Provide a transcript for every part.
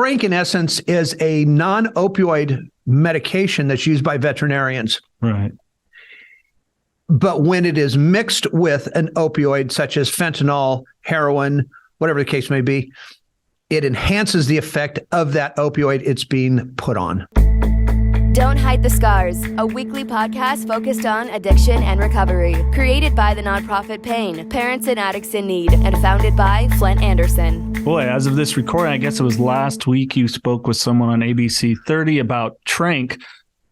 Tranq, in essence, is a non-opioid medication that's used by veterinarians. Right. But when it is mixed with an opioid, such as fentanyl, heroin, whatever the case may be, it enhances the effect of that opioid it's being put on. Don't Hide the Scars, a weekly podcast focused on addiction and recovery. Created by the nonprofit PAIN, Parents and Addicts in Need, and founded by Flindt Andersen. Boy, as of this recording, I guess it was last week you spoke with someone on ABC 30 about Tranq.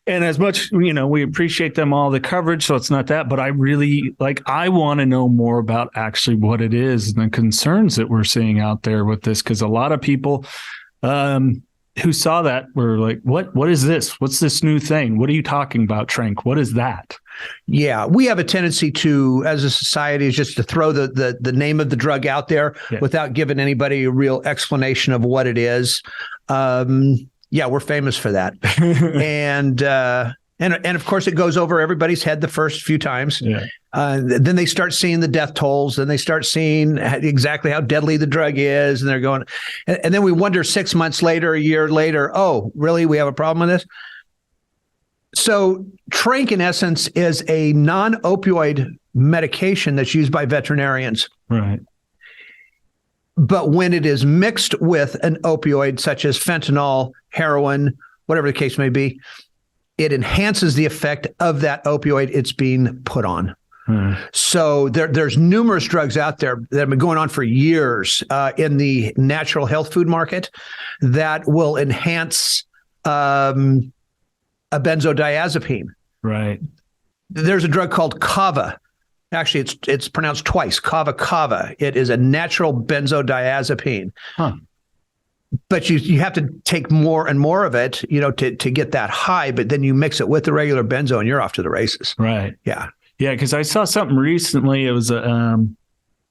And as much, we appreciate them all the coverage, so it's not that, but I want to know more about actually what it is and the concerns that we're seeing out there with this, because a lot of people who saw that were like, what is this? What's this new thing? What are you talking about, Tranq? What is that? Yeah, we have a tendency to, as a society, is just to throw the name of the drug out there without giving anybody a real explanation of what it is. Yeah, we're famous for that. And of course, it goes over everybody's head the first few times. Yeah. Then they start seeing the death tolls, and they start seeing exactly how deadly the drug is. And they're going, and then we wonder 6 months later, a year later, oh, really? We have a problem with this? So Tranq, in essence, is a non-opioid medication that's used by veterinarians. Right. But when it is mixed with an opioid, such as fentanyl, heroin, whatever the case may be, it enhances the effect of that opioid it's being put on. So there's numerous drugs out there that have been going on for years in the natural health food market that will enhance a benzodiazepine. Right. There's a drug called Kava. Actually, it's pronounced twice, Kava. It is a natural benzodiazepine. Huh. But you have to take more and more of it, to get that high. But then you mix it with the regular benzo, and you're off to the races. Right. Yeah. Yeah, because I saw something recently. It was I don't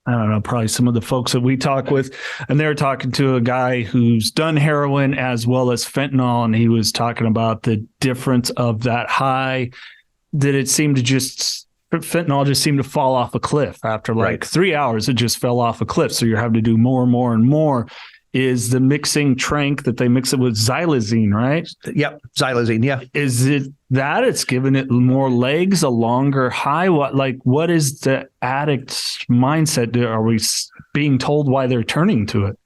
know, probably some of the folks that we talk with, and they were talking to a guy who's done heroin as well as fentanyl, and he was talking about the difference of that high, that it seemed to fentanyl just seemed to fall off a cliff after 3 hours. It just fell off a cliff. So you're having to do more and more and more. Is the mixing Tranq that they mix it with Xylazine, right? Yep. Xylazine. Yeah. Is it that it's giving it more legs, a longer high? What is the addict's mindset? Are we being told why they're turning to it?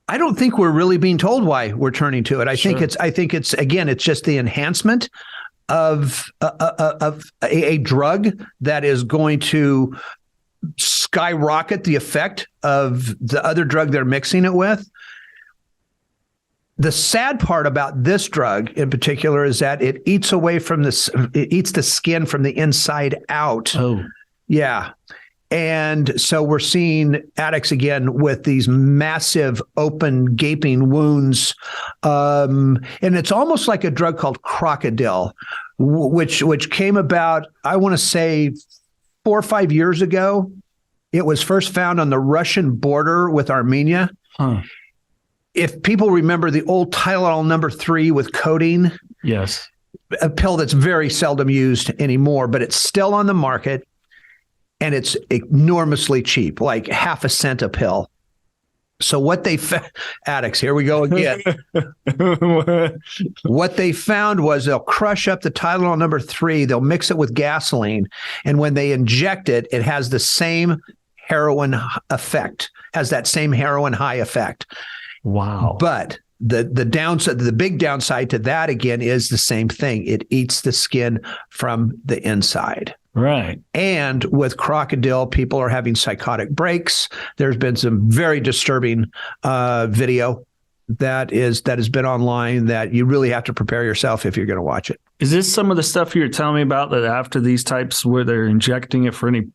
I don't think we're really being told why we're turning to it. I think it's again, it's just the enhancement of a drug that is going to skyrocket the effect of the other drug they're mixing it with. The sad part about this drug in particular is that it eats away from it eats the skin from the inside out. Oh, yeah. And so we're seeing addicts again with these massive open gaping wounds. And it's almost like a drug called Crocodile, which came about, I want to say 4 or 5 years ago. It was first found on the Russian border with Armenia. Huh. If people remember the old Tylenol number 3 with codeine. Yes. A pill that's very seldom used anymore, but it's still on the market. And it's enormously cheap, like half a cent a pill. So what they addicts, here we go again. What they found was they'll crush up the Tylenol number 3, they'll mix it with gasoline, and when they inject it, it has the same heroin effect, has that same heroin high effect. Wow. But the downside, the big downside to that again is the same thing. It eats the skin from the inside. Right. And with Crocodile, people are having psychotic breaks. There's been some very disturbing video that has been online that you really have to prepare yourself if you're going to watch it. Is this some of the stuff you were telling me about, that after these types where they're injecting it for any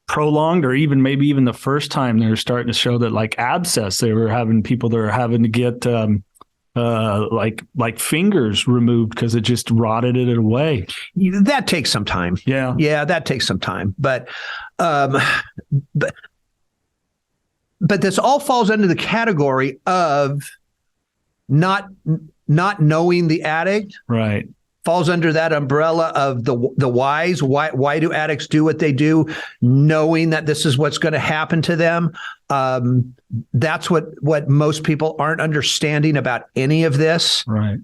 prolonged, or even maybe even the first time, they're starting to show that like abscess, they were having people that are having to get like fingers removed because it just rotted it away. That takes some time. Yeah, that takes some time. But this all falls under the category of not knowing the addict, right? falls under that umbrella of the whys. Why do addicts do what they do, knowing that this is what's going to happen to them? That's what most people aren't understanding about any of this. Right.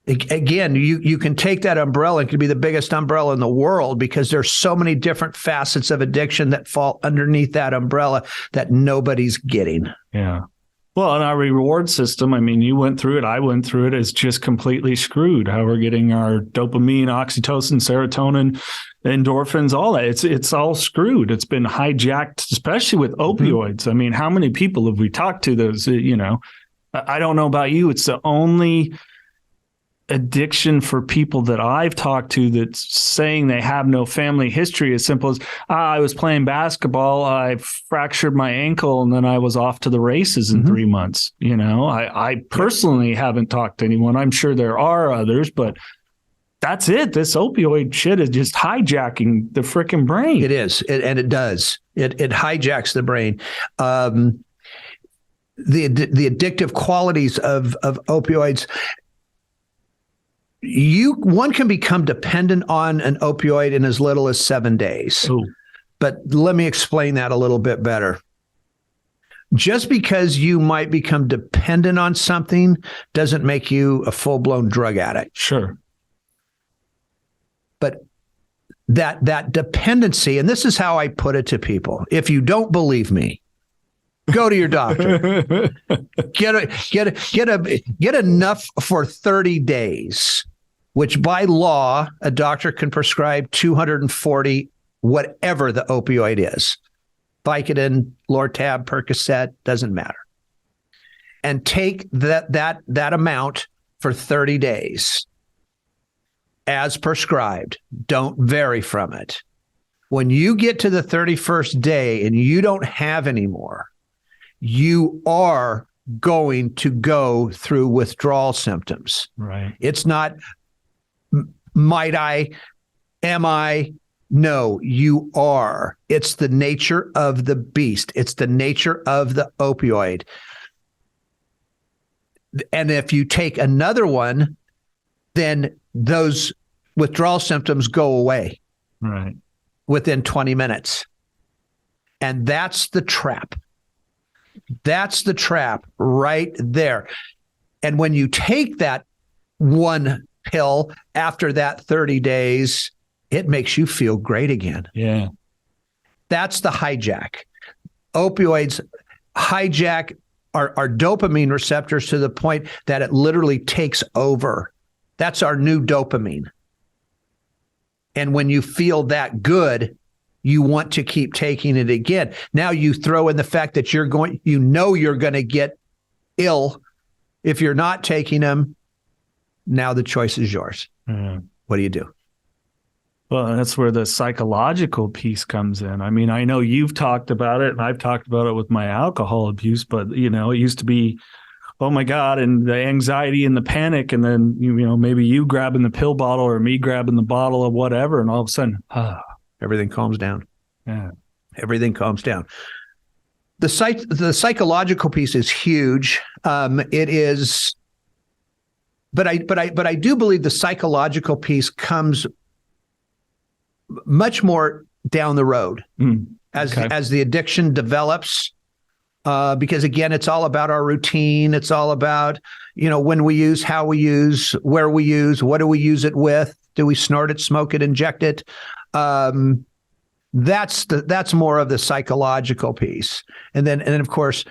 Again, you can take that umbrella. It could be the biggest umbrella in the world because there's so many different facets of addiction that fall underneath that umbrella that nobody's getting. Yeah. Well, and our reward system, I mean, you went through it, I went through it, is just completely screwed. How we're getting our dopamine, oxytocin, serotonin, endorphins, all that. It's all screwed. It's been hijacked, especially with opioids. I mean, how many people have we talked to those, I don't know about you. It's the only addiction for people that I've talked to that's saying they have no family history, as simple as I was playing basketball, I fractured my ankle, and then I was off to the races in 3 months. I personally haven't talked to anyone. I'm sure there are others, but that's it. This opioid shit is just hijacking the freaking brain. It is, and it does. It hijacks the brain. The addictive qualities of opioids. One can become dependent on an opioid in as little as 7 days. Ooh. But let me explain that a little bit better. Just because you might become dependent on something doesn't make you a full-blown drug addict. Sure. But that dependency, and this is how I put it to people. If you don't believe me, go to your doctor. Get enough for 30 days, which by law, a doctor can prescribe 240, whatever the opioid is. Vicodin, Lortab, Percocet, doesn't matter. And take that amount for 30 days as prescribed. Don't vary from it. When you get to the 31st day and you don't have any more, you are going to go through withdrawal symptoms. Right. It's not, might I, am I? No, you are. It's the nature of the beast. It's the nature of the opioid. And if you take another one, then those withdrawal symptoms go away. Right. Within 20 minutes. And that's the trap. That's the trap right there. And when you take that one pill after that 30 days, it makes you feel great again. Yeah. That's the hijack. Opioids hijack our dopamine receptors to the point that it literally takes over. That's our new dopamine. And when you feel that good, you want to keep taking it again. Now you throw in the fact that you're going to get ill if you're not taking them. Now the choice is yours. What do you do? Well, that's where the psychological piece comes in. I mean, I know you've talked about it and I've talked about it with my alcohol abuse, but it used to be, oh my God, and the anxiety and the panic. And then, maybe you grabbing the pill bottle or me grabbing the bottle of whatever. And all of a sudden, everything calms down. Yeah. Everything calms down. The psychological piece is huge. It is, but I do believe the psychological piece comes much more down the road as the addiction develops. Because again, it's all about our routine. It's all about, when we use, how we use, where we use, what do we use it with? Do we snort it, smoke it, inject it? That's more of the psychological piece. And then of course,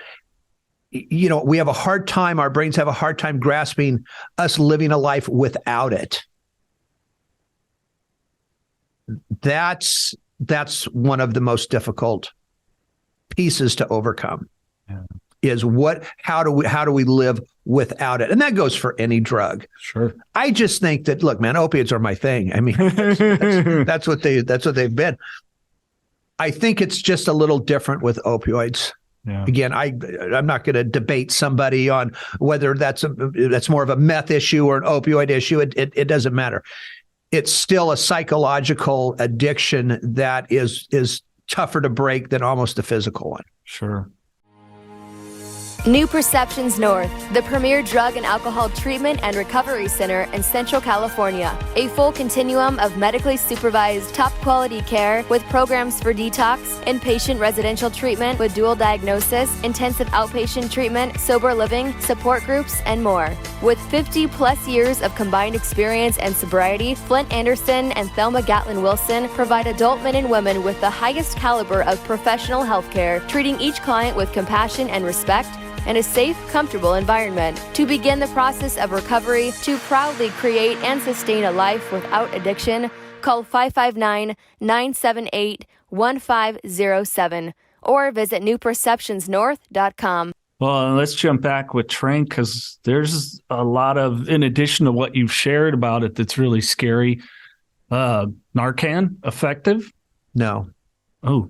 we have a hard time, our brains have a hard time grasping us living a life without it. That's one of the most difficult pieces to overcome. Yeah. Is how do we live without it? And that goes for any drug. Sure. I just think that, look, man, opiates are my thing. I mean, that's what they've been. I think it's just a little different with opioids. Yeah. Again, I'm not going to debate somebody on whether that's more of a meth issue or an opioid issue. It doesn't matter. It's still a psychological addiction that is tougher to break than almost a physical one. Sure. New Perceptions North, the premier drug and alcohol treatment and recovery center in Central California. A full continuum of medically supervised, top-quality care with programs for detox, inpatient residential treatment with dual diagnosis, intensive outpatient treatment, sober living, support groups, and more. With 50-plus years of combined experience and sobriety, Flindt, Andersen, and Thelma Gatlin Wilson provide adult men and women with the highest caliber of professional health care, treating each client with compassion and respect, and a safe, comfortable environment to begin the process of recovery. To proudly create and sustain a life without addiction, call 559-978-1507 or visit newperceptionsnorth.com. Well, let's jump back with Tranq, because there's a lot of, in addition to what you've shared about it, that's really scary. Narcan effective? No. Oh,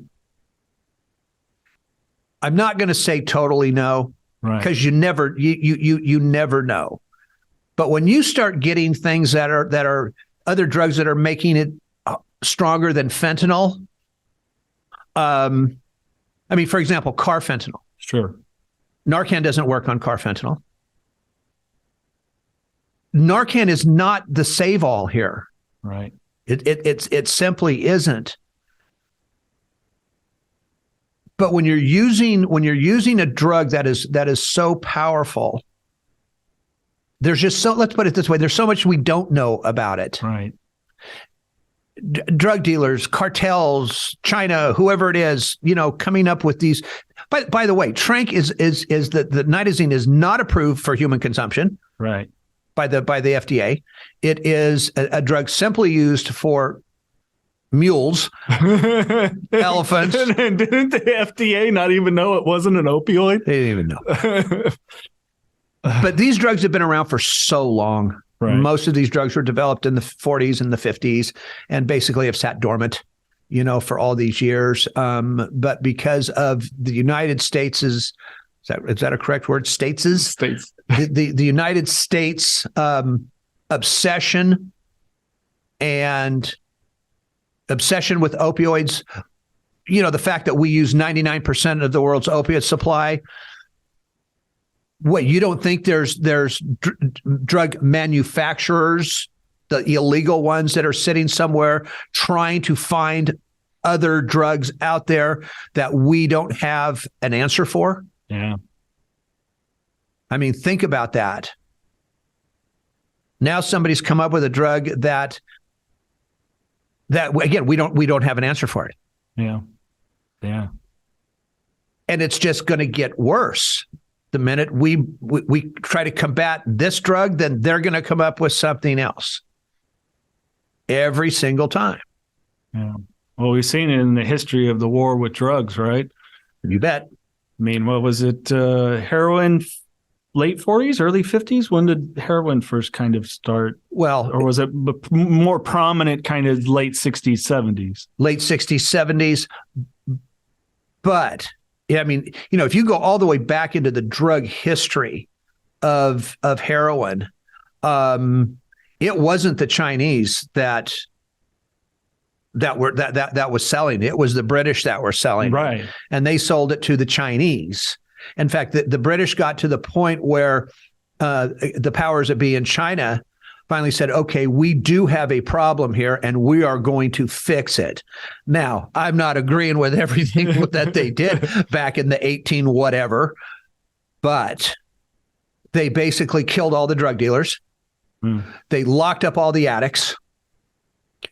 I'm not going to say totally no, right. because you never know. But when you start getting things that are other drugs that are making it stronger than fentanyl, I mean, for example, carfentanil. Sure. Narcan doesn't work on carfentanil. Narcan is not the save-all here. Right. It simply isn't. But when you're using a drug that is so powerful, there's just so, let's put it this way, there's so much we don't know about it. Right. Drug dealers, cartels, China, whoever it is, coming up with these. By the way, Tranq is the Xylazine is not approved for human consumption. Right. By the FDA. It is a drug simply used for mules, elephants. And didn't the FDA not even know it wasn't an opioid? They didn't even know. But these drugs have been around for so long. Right. Most of these drugs were developed in the 40s and the 50s and basically have sat dormant, for all these years. But because of the United States' is that a correct word? States. The United States obsession with opioids, the fact that we use 99% of the world's opiate supply. What, you don't think there's drug manufacturers, the illegal ones that are sitting somewhere trying to find other drugs out there that we don't have an answer for? Yeah. I mean, think about that. Now somebody's come up with a drug that again, we don't have an answer for it. Yeah. Yeah. And it's just going to get worse. The minute we try to combat this drug, then they're going to come up with something else. Every single time. Yeah. Well, we've seen it in the history of the war with drugs, right? You bet. I mean, what was it? Heroin, late 40s, early 50s? When did heroin first kind of start? Well, or was it more prominent kind of late 60s, 70s? Late 60s, 70s. But, yeah, I mean, if you go all the way back into the drug history of heroin, it wasn't the Chinese that was selling it. It was the British that were selling right. it. And they sold it to the Chinese. In fact, the British got to the point where the powers that be in China finally said, okay, we do have a problem here and we are going to fix it. Now, I'm not agreeing with everything that they did back in the 18 whatever, but they basically killed all the drug dealers. They locked up all the addicts.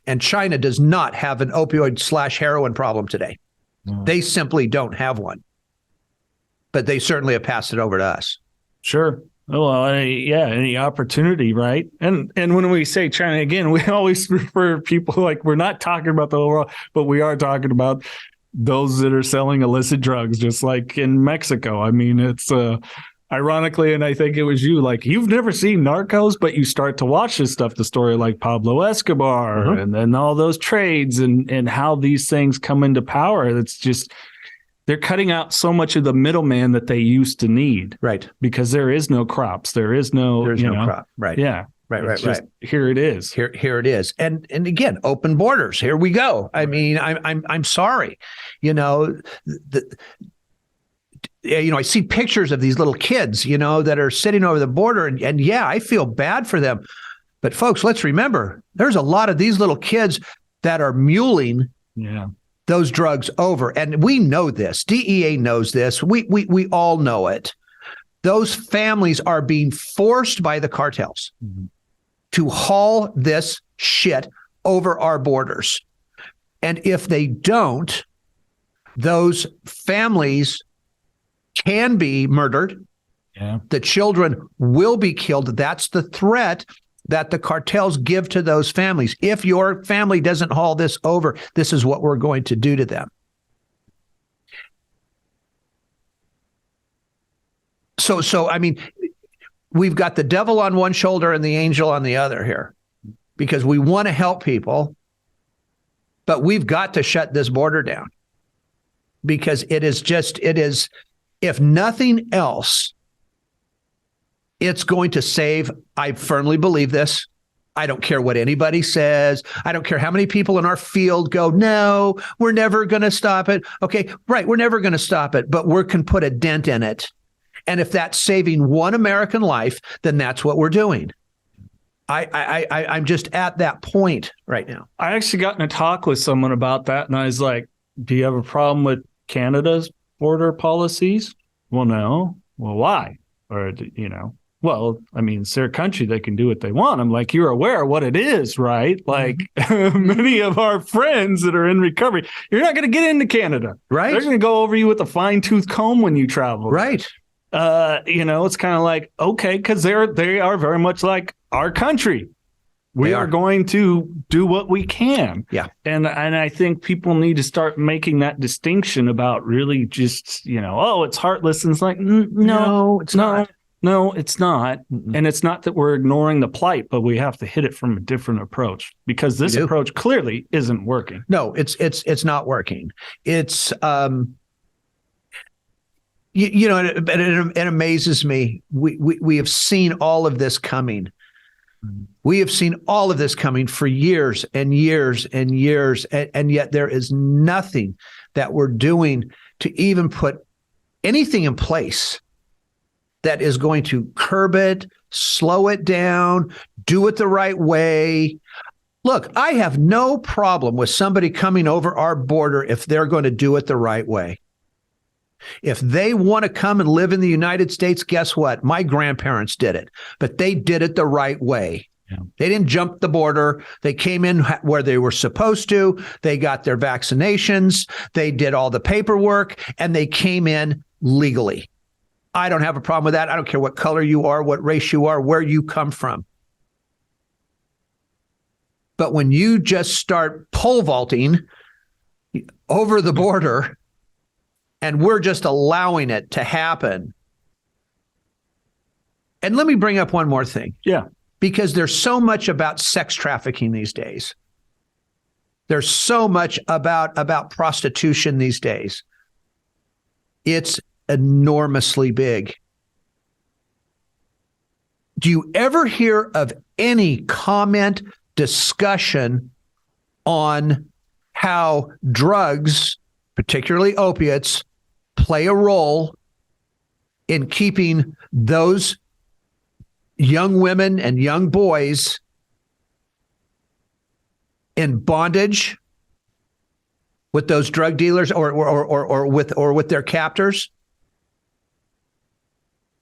And China does not have an opioid/heroin problem today. They simply don't have one. But they certainly have passed it over to us. Sure. Well, any opportunity, right? And when we say China, again, we always refer people like we're not talking about the whole world, but we are talking about those that are selling illicit drugs, just like in Mexico. I mean, it's ironically, and I think it was you, like you've never seen Narcos, but you start to watch this stuff, the story like Pablo Escobar and then all those trades and how these things come into power. It's just, they're cutting out so much of the middleman that they used to need. Right. Because there is no crops. There's no crop. Right. Yeah. Right. Here it is. Here it is. And again, open borders. Here we go. I mean, I'm sorry. I see pictures of these little kids, that are sitting over the border, and yeah, I feel bad for them. But folks, let's remember, there's a lot of these little kids that are muling those drugs over. And we know this. DEA knows this. We all know it. Those families are being forced by the cartels to haul this shit over our borders. And if they don't, those families can be murdered. Yeah. The children will be killed. That's the threat that the cartels give to those families. If your family doesn't haul this over, this is what we're going to do to them. So I mean, we've got the devil on one shoulder and the angel on the other here, because we want to help people, but we've got to shut this border down, because it is, if nothing else, it's going to save. I firmly believe this. I don't care what anybody says. I don't care how many people in our field go, no, we're never going to stop it. Okay, right, we're never going to stop it, but we can put a dent in it. And if that's saving one American life, then that's what we're doing. I'm just at that point right now. I actually got in a talk with someone about that, and I was like, do you have a problem with Canada's border policies? Well, no. Well, why? Or, well, I mean, it's their country. They can do what they want. I'm like, you're aware of what it is, right? Like many of our friends that are in recovery, you're not going to get into Canada. Right. They're going to go over you with a fine-tooth comb when you travel. Right. It's kind of like, okay, because they are very much like our country. We are going to do what we can. Yeah. And I think people need to start making that distinction about really just, it's heartless. And it's like, no, it's not. No, it's not. Mm-mm. And it's not that we're ignoring the plight, but we have to hit it from a different approach, because this approach clearly isn't working. No, it's not working. It's, it amazes me. We have seen all of this coming. We have seen all of this coming for years and years and years, and yet there is nothing that we're doing to even put anything in place that is going to curb it, slow it down, do it the right way. Look, I have no problem with somebody coming over our border if they're going to do it the right way. If they want to come and live in the United States, guess what? My grandparents did it, but they did it the right way. Yeah. They didn't jump the border. They came in where they were supposed to. They got their vaccinations. They did all the paperwork, and they came in legally. I don't have a problem with that. I don't care what color you are, what race you are, where you come from. But when you just start pole vaulting over the border, and we're just allowing it to happen. And let me bring up one more thing. Yeah. Because there's so much about sex trafficking these days. There's so much about prostitution these days. It's enormously big. Do you ever hear of any comment, discussion on how drugs, particularly opiates, play a role in keeping those young women and young boys in bondage with those drug dealers or with their captors?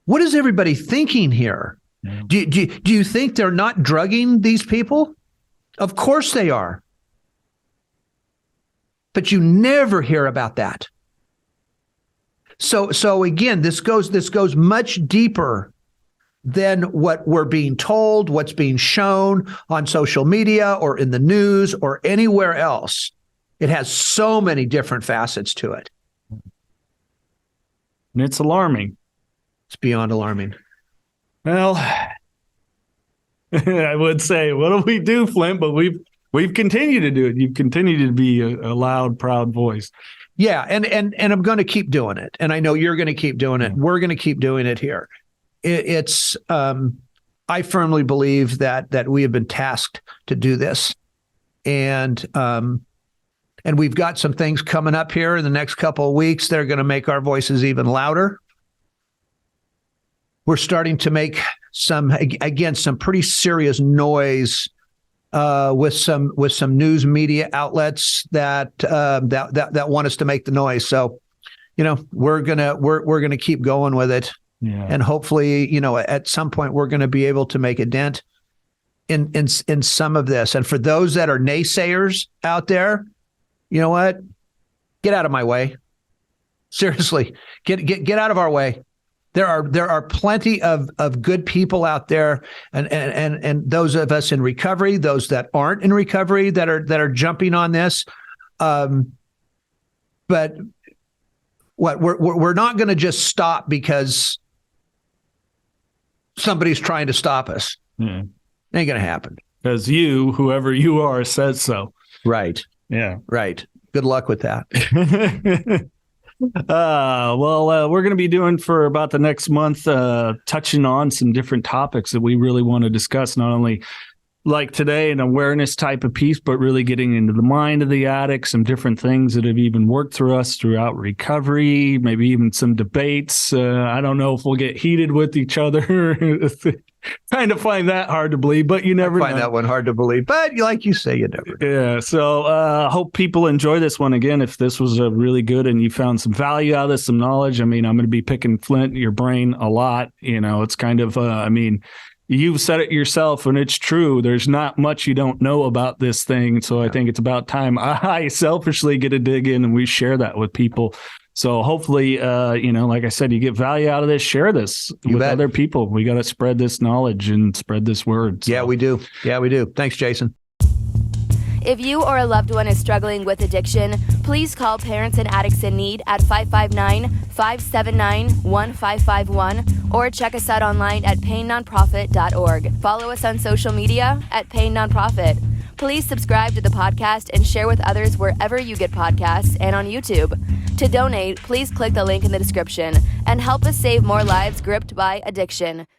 What is everybody thinking here? Yeah. Do you think they're not drugging these people? Of course they are. But you never hear about that. So again, this goes much deeper than what we're being told, what's being shown on social media or in the news or anywhere else. It has so many different facets to it. And it's alarming. It's beyond alarming. Well, I would say, what do we do, Flindt? But we've continued to do it. You've continued to be a loud, proud voice. Yeah, and I'm going to keep doing it. And I know you're going to keep doing it. We're going to keep doing it here. It's I firmly believe that we have been tasked to do this. And And we've got some things coming up here in the next couple of weeks that are going to make our voices even louder. We're starting to make some pretty serious noise with some news media outlets that want us to make the noise. So, we're gonna keep going with it, and hopefully, at some point we're going to be able to make a dent in some of this. And for those that are naysayers out there, you know what? Get out of my way. Seriously, get out of our way. There are plenty of good people out there, and those of us in recovery, those that aren't in recovery, that are jumping on this. But we're not going to just stop because somebody's trying to stop us. Ain't going to happen. Because you, whoever you are, says so. Right. Yeah. Right. Good luck with that. We're going to be doing for about the next month, touching on some different topics that we really want to discuss, not only like today, an awareness type of piece, but really getting into the mind of the addict, some different things that have even worked through us throughout recovery, maybe even some debates. I don't know if we'll get heated with each other. Kind of find that hard to believe, but you never find that one hard to believe. But like you say, you never know. Yeah. So hope people enjoy this one. Again, if this was really good and you found some value out of this, some knowledge, I'm going to be picking Flindt, your brain a lot. It's kind of, you've said it yourself, and it's true. There's not much you don't know about this thing. So I think it's about time I selfishly get a dig in and we share that with people. So hopefully, like I said, you get value out of this. Share this with other people. We got to spread this knowledge and spread this word. So. Yeah, we do. Thanks, Jason. If you or a loved one is struggling with addiction, please call Parents and Addicts in Need at 559-579-1551 or check us out online at painnonprofit.org. Follow us on social media at Pain Nonprofit. Please subscribe to the podcast and share with others wherever you get podcasts and on YouTube. To donate, please click the link in the description and help us save more lives gripped by addiction.